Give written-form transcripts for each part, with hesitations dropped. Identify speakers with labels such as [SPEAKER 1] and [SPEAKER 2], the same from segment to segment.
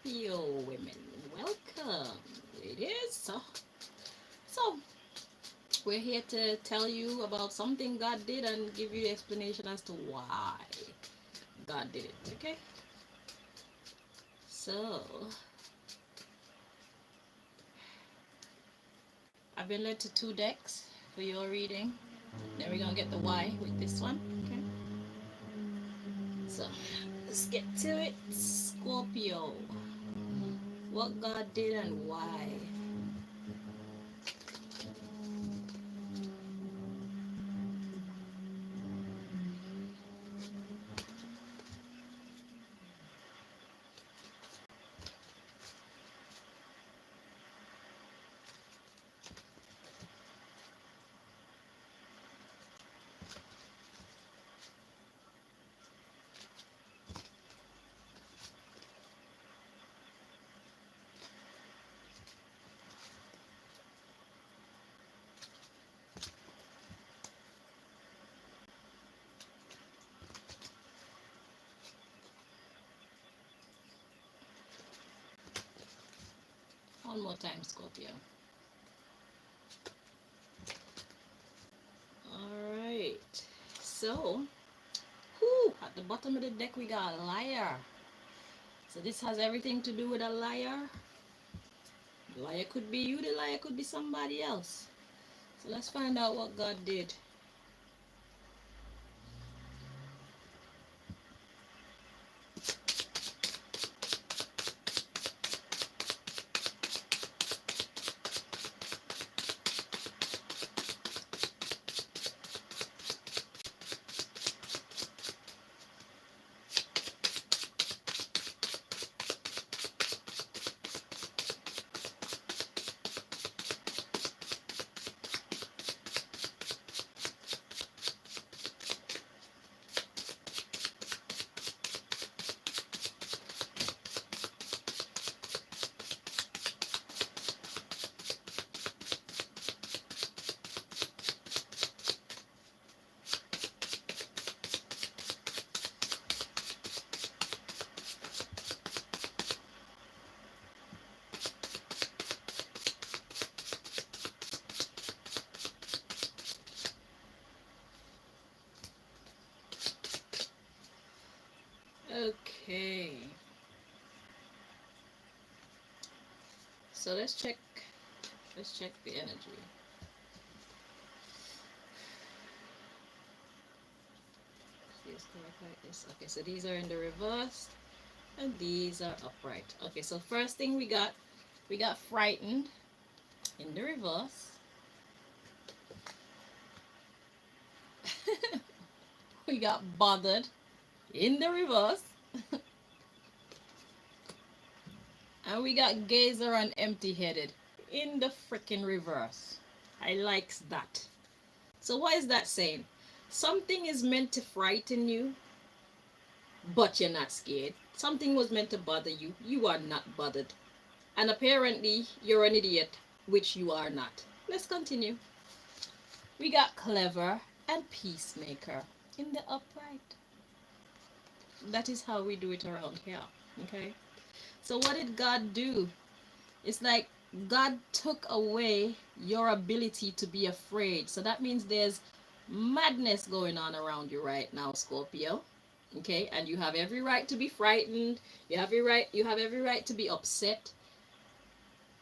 [SPEAKER 1] Scorpio women, welcome. It is so we're here to tell you about something God did and give you the explanation as to why God did it. Okay, so I've been led to two decks for your reading. Then we're gonna get the why with this one. Okay, so let's get to it. Scorpio, what God did and why. One more time, Scorpio. Alright. So, at the bottom of the deck we got a liar. So this has everything to do with a liar. The liar could be you, the liar could be somebody else. So let's find out what God did. Okay. So let's check the energy. Please correct like this. Okay, so these are in the reverse and these are upright. Okay, so first thing we got frightened in the reverse. We got bothered in the reverse. And we got gazer and empty headed in the freaking reverse. I likes that. So what is that saying? Something is meant to frighten you, but you're not scared. Something was meant to bother you. You are not bothered. And apparently you're an idiot, which you are not. Let's continue. We got clever and peacemaker in the upright. That is how we do it around here. Okay. So what did God do? It's like God took away your ability to be afraid. So that means there's madness going on around you right now, Scorpio. Okay, and you have every right to be frightened. You have every right to be upset.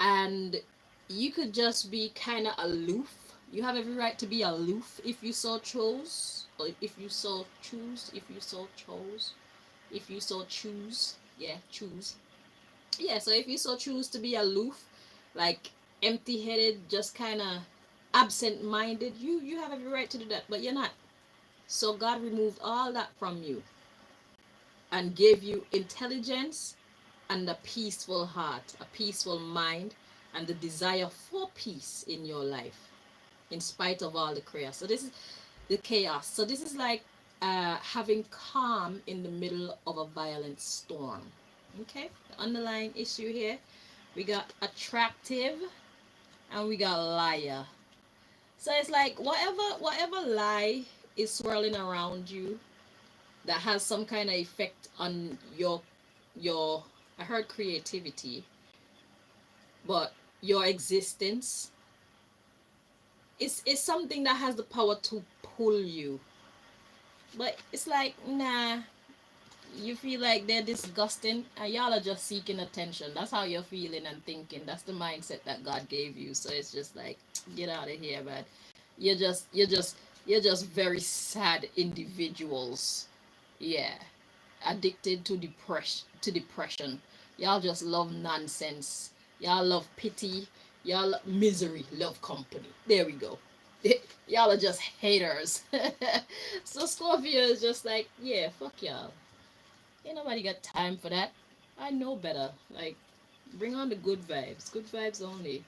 [SPEAKER 1] And you could just be kind of aloof. You have every right to be aloof if you so chose, or if you so choose, if you so chose, if you so choose. Yeah, choose. Yeah, so if you so choose to be aloof, like empty-headed, just kind of absent-minded, you have every right to do that, but you're not. So God removed all that from you and gave you intelligence and a peaceful heart, a peaceful mind, and the desire for peace in your life, in spite of all the chaos. So this is the chaos. So this is like having calm in the middle of a violent storm. Okay, the underlying issue here, we got attractive and we got liar. So it's like whatever lie is swirling around you that has some kind of effect on your I heard creativity, but your existence is something that has the power to pull you. But it's like, nah, you feel like they're disgusting and y'all are just seeking attention. That's how you're feeling and thinking. That's the mindset that God gave you. So it's just like, get out of here, man. You're just you're just you're just very sad individuals. Yeah. Addicted to depression. Y'all just love nonsense. Y'all love pity. Y'all misery, love company. There we go. Y'all are just haters. So Scorpio is just like, yeah, fuck y'all. Ain't nobody got time for that. I know better. Like, bring on the good vibes. Good vibes only.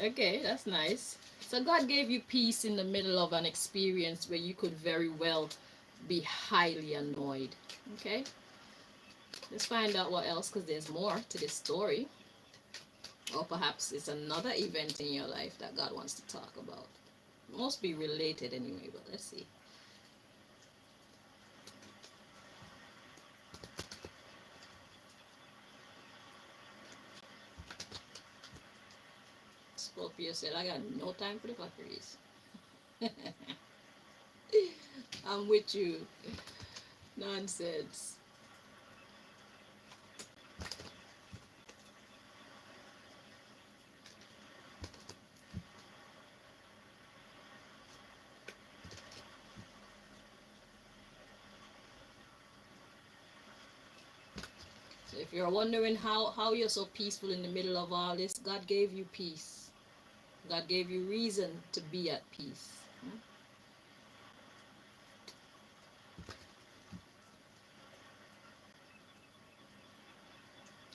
[SPEAKER 1] Okay, that's nice. So God gave you peace in the middle of an experience where you could very well be highly annoyed. Okay, let's find out what else, because there's more to this story. Or perhaps it's another event in your life that God wants to talk about. Must be related anyway, but let's see. Scorpio said, I got no time for the fuckeries. I'm with you. Nonsense. So if you're wondering how you're so peaceful in the middle of all this, God gave you peace. God gave you reason to be at peace.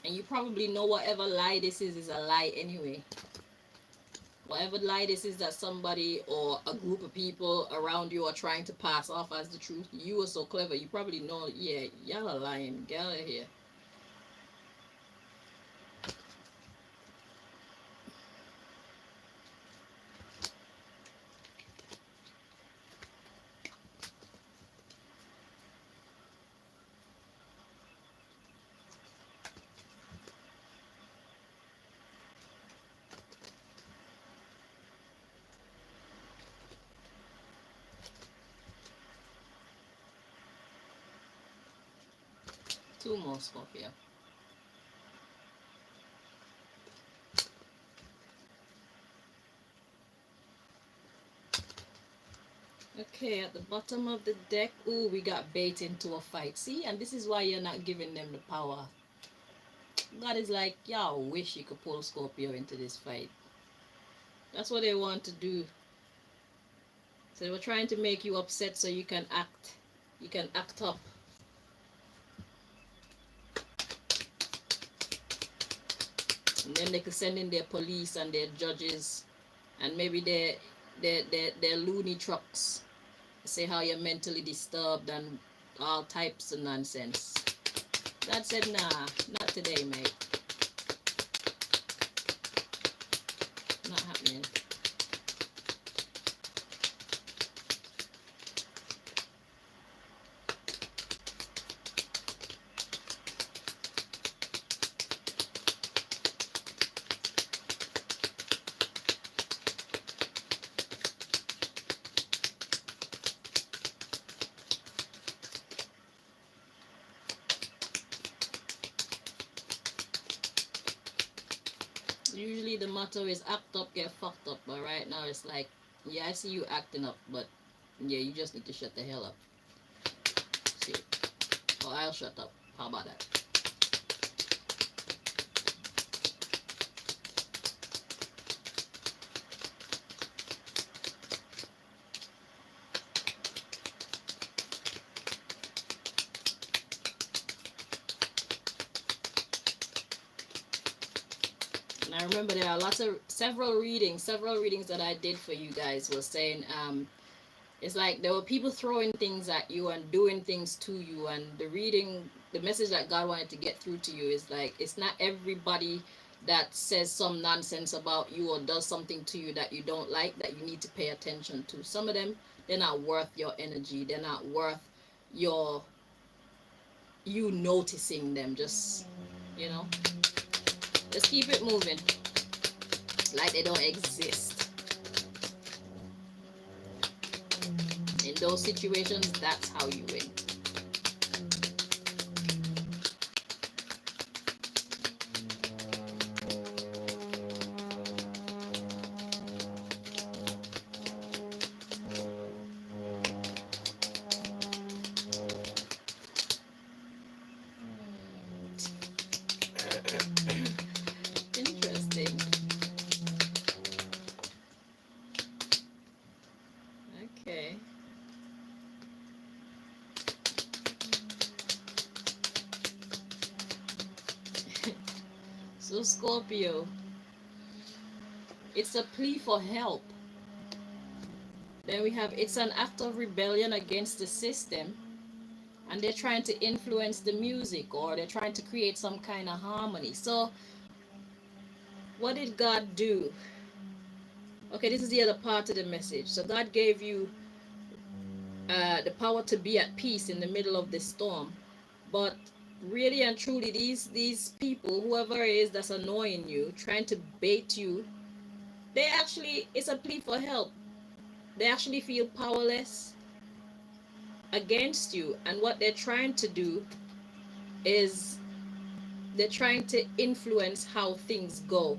[SPEAKER 1] And you probably know whatever lie this is a lie anyway. Whatever lie this is that somebody or a group of people around you are trying to pass off as the truth, you are so clever. You probably know, yeah, y'all are lying. Get out of here. Two more, Scorpio. Okay, at the bottom of the deck, ooh, we got bait into a fight. See, and this is why you're not giving them the power. God is like, y'all wish you could pull Scorpio into this fight. That's what they want to do. So they were trying to make you upset so you can act. You can act up. And then they could send in their police and their judges and maybe their loony trucks. Say how you're mentally disturbed and all types of nonsense. God said, nah, not today, mate. Not happening. Usually the motto is act up, get fucked up. But right now it's like, yeah, I see you acting up, but yeah, you just need to shut the hell up. See? Or I'll shut up. How about that? And I remember there are several readings that I did for you guys was saying, it's like there were people throwing things at you and doing things to you, and the message that God wanted to get through to you is like, it's not everybody that says some nonsense about you or does something to you that you don't like that you need to pay attention to. Some of them, they're not worth your energy. They're not worth your you noticing them. Just you know. Just keep it moving like they don't exist. In those situations, that's how you win. Interesting. Okay. So Scorpio, it's a plea for help. Then we have it's an act of rebellion against the system, and they're trying to influence the music, or they're trying to create some kind of harmony. So what did God do? Okay, this is the other part of the message. So God gave you the power to be at peace in the middle of this storm, but really and truly, these people, whoever it is that's annoying you, trying to bait you, they actually, it's a plea for help. They actually feel powerless against you, and what they're trying to do is they're trying to influence how things go.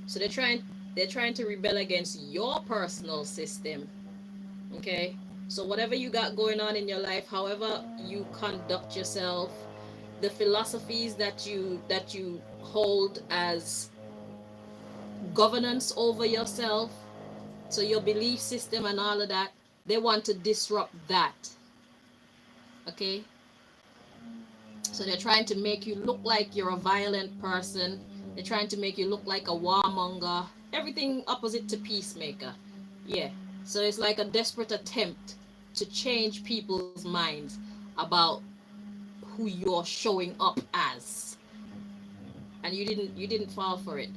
[SPEAKER 1] So they're trying to rebel against your personal system. Okay, so whatever you got going on in your life, however you conduct yourself, the philosophies that you hold as governance over yourself, so your belief system and all of that, they want to disrupt that. Okay, so they're trying to make you look like you're a violent person. They're trying to make you look like a warmonger. Everything opposite to peacemaker. Yeah. So it's like a desperate attempt to change people's minds about who you're showing up as. And you didn't fall for it.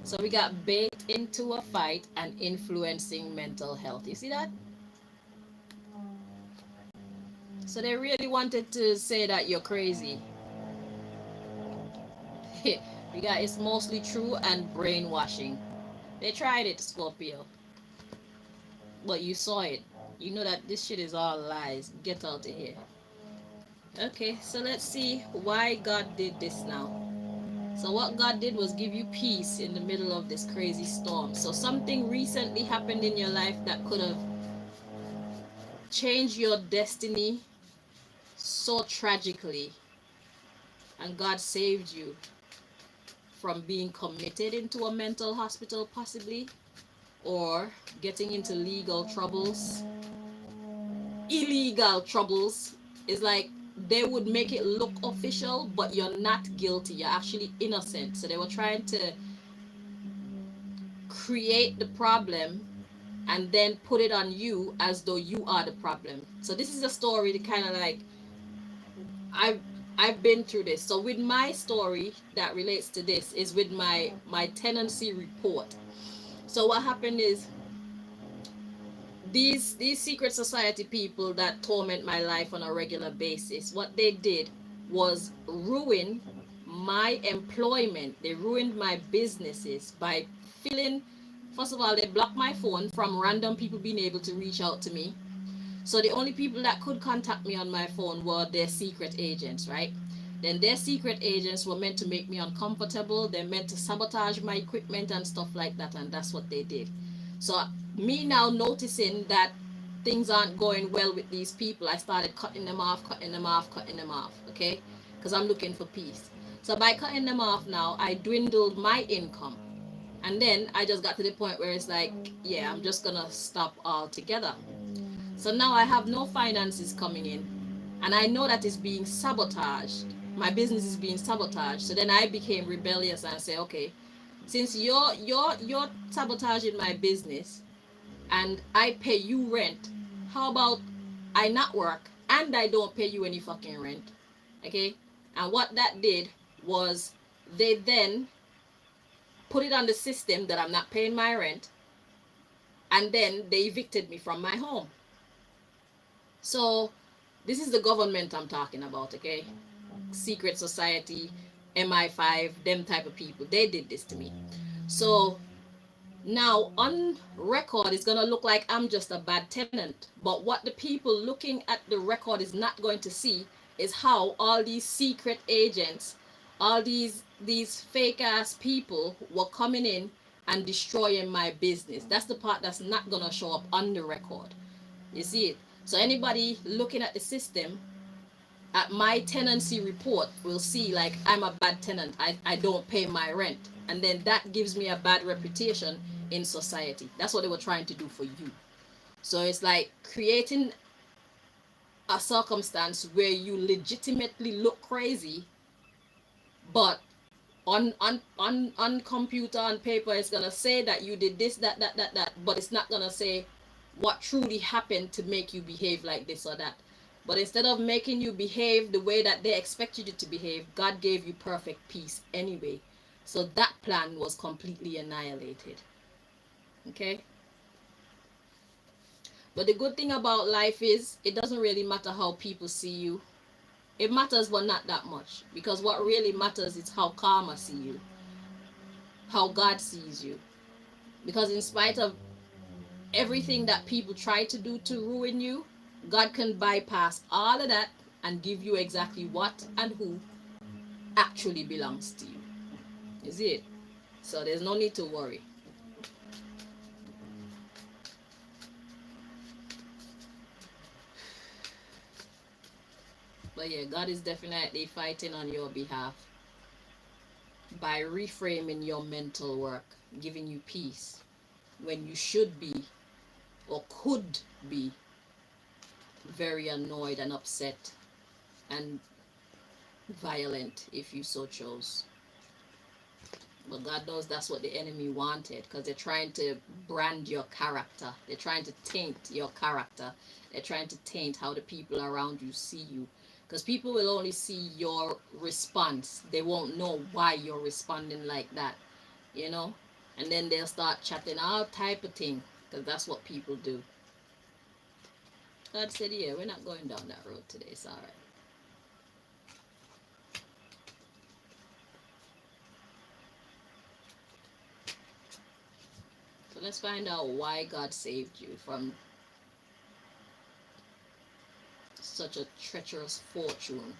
[SPEAKER 1] So we got bait into a fight and influencing mental health. You see that? So they really wanted to say that you're crazy. We got it's mostly true and brainwashing. They tried it, Scorpio, but you saw it. You know that this shit is all lies. Get out of here. Okay, so let's see why God did this now. So what God did was give you peace in the middle of this crazy storm. So something recently happened in your life that could have changed your destiny so tragically, and God saved you from being committed into a mental hospital possibly, or getting into legal troubles. Illegal troubles is like they would make it look official, but you're not guilty, you're actually innocent. So they were trying to create the problem and then put it on you as though you are the problem. So this is a story that kind of like I've I've been through this. So with my story that relates to this is with my tenancy report. So what happened is these secret society people that torment my life on a regular basis, what they did was ruin my employment. They ruined my businesses by filling. First of all, they blocked my phone from random people being able to reach out to me. So the only people that could contact me on my phone were their secret agents, right? Then their secret agents were meant to make me uncomfortable. They're meant to sabotage my equipment and stuff like that, and that's what they did. So me now noticing that things aren't going well with these people, I started cutting them off, cutting them off, cutting them off, okay? Because I'm looking for peace. So by cutting them off now, I dwindled my income. And then I just got to the point where it's like, yeah, I'm just gonna stop altogether. So now I have no finances coming in, and I know that it's being sabotaged. My business is being sabotaged. So then I became rebellious and say, okay, since you're sabotaging my business and I pay you rent, how about I not work and I don't pay you any fucking rent? Okay? And what that did was they then put it on the system that I'm not paying my rent, and then they evicted me from my home. So this is the government I'm talking about, okay? Secret society, MI5, them type of people. They did this to me. So now on record, it's gonna look like I'm just a bad tenant. But what the people looking at the record is not going to see is how all these secret agents, all these fake ass people were coming in and destroying my business. That's the part that's not gonna show up on the record. You see it? So anybody looking at the system at my tenancy report will see like I'm a bad tenant. I don't pay my rent. And then that gives me a bad reputation in society. That's what they were trying to do for you. So it's like creating a circumstance where you legitimately look crazy, but on computer, on paper, it's gonna say that you did this, that, but it's not gonna say what truly happened to make you behave like this or that. But instead of making you behave the way that they expected you to behave, God gave you perfect peace anyway. So that plan was completely annihilated. Okay? But the good thing about life is it doesn't really matter how people see you. It matters, but not that much. Because what really matters is how karma see you, how God sees you. Because in spite of everything that people try to do to ruin you, God can bypass all of that and give you exactly what and who actually belongs to you. Is it? So there's no need to worry. But yeah, God is definitely fighting on your behalf by reframing your mental work, giving you peace when you should be or could be very annoyed and upset and violent if you so chose. But God knows that's what the enemy wanted, because they're trying to brand your character. They're trying to taint your character. They're trying to taint how the people around you see you. Because people will only see your response. They won't know why you're responding like that, you know? And then they'll start chatting all type of thing, because that's what people do. God said, yeah, we're not going down that road today. It's all right. So let's find out why God saved you from such a treacherous fortune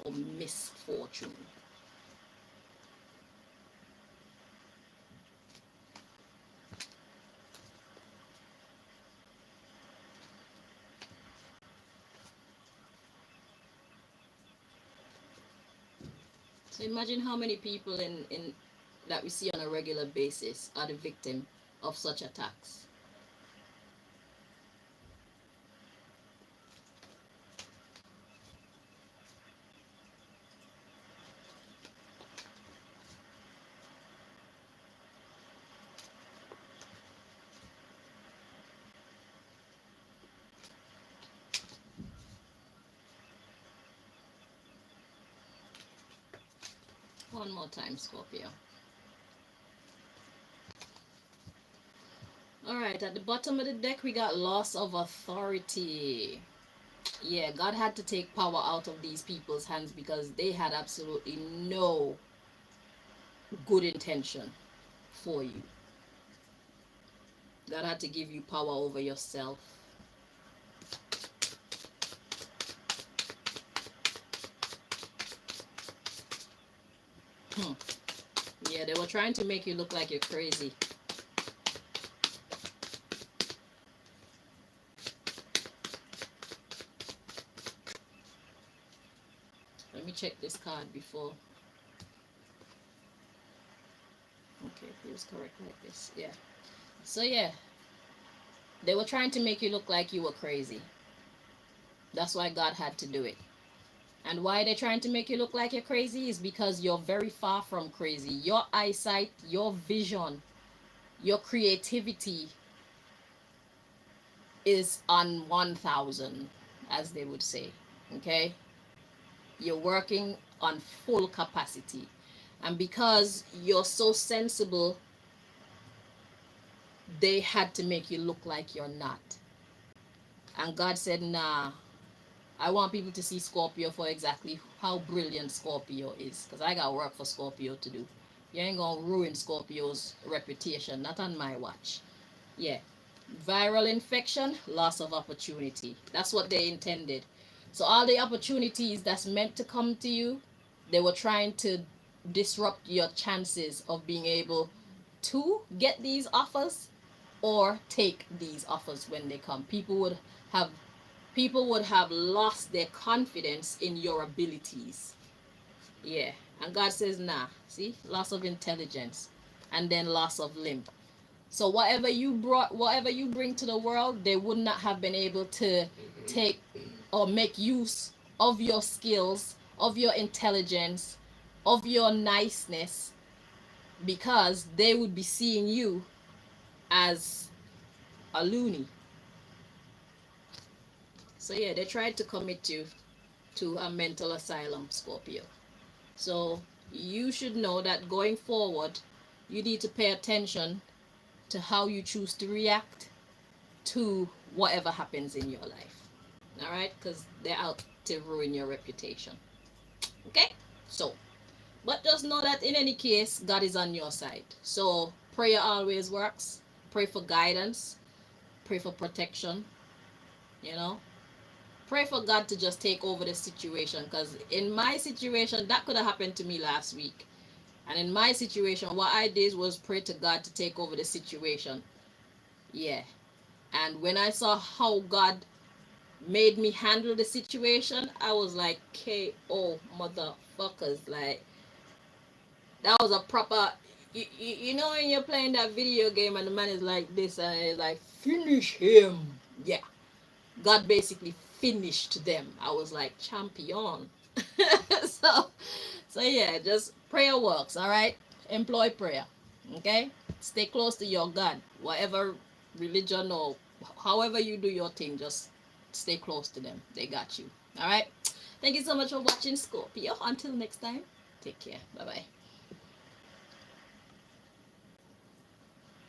[SPEAKER 1] or misfortune. So imagine how many people in that we see on a regular basis are the victim of such attacks. One more time, Scorpio. Alright, at the bottom of the deck we got loss of authority. Yeah, God had to take power out of these people's hands because they had absolutely no good intention for you. God had to give you power over yourself. Yeah, they were trying to make you look like you're crazy. Let me check this card before. Okay, feels correct like this. Yeah. So yeah, they were trying to make you look like you were crazy. That's why God had to do it. And why they're trying to make you look like you're crazy is because you're very far from crazy. Your eyesight, your vision, your creativity is on 1000, as they would say. Okay? You're working on full capacity. And because you're so sensible, they had to make you look like you're not. And God said, nah, I want people to see Scorpio for exactly how brilliant Scorpio is. Because I got work for Scorpio to do. You ain't gonna ruin Scorpio's reputation. Not on my watch. Yeah. Viral infection, loss of opportunity. That's what they intended. So all the opportunities that's meant to come to you, they were trying to disrupt your chances of being able to get these offers or take these offers when they come. Have people would have lost their confidence in your abilities. Yeah. And God says, nah. See? Loss of intelligence. And then loss of limb. So whatever you bring to the world, they would not have been able to take or make use of your skills, of your intelligence, of your niceness, because they would be seeing you as a loony. So yeah, they tried to commit you to a mental asylum, Scorpio. So you should know that going forward, you need to pay attention to how you choose to react to whatever happens in your life. All right? Because they're out to ruin your reputation. Okay? So, but just know that in any case, God is on your side. So, prayer always works. Pray for guidance, pray for protection, you know. Pray for God to just take over the situation, because in my situation, that could have happened to me last week. And in my situation, what I did was pray to God to take over the situation. Yeah. And when I saw how God made me handle the situation, I was like, KO, motherfuckers. Like, that was a proper. You know, when you're playing that video game and the man is like this and it's like, finish him. Yeah. God basically finished them. I was like, champion. so, so yeah, just prayer works, all right? Employ prayer, okay? Stay close to your God. Whatever religion or however you do your thing, just stay close to them. They got you, all right? Thank you so much for watching, Scorpio. Until next time, take care. Bye-bye.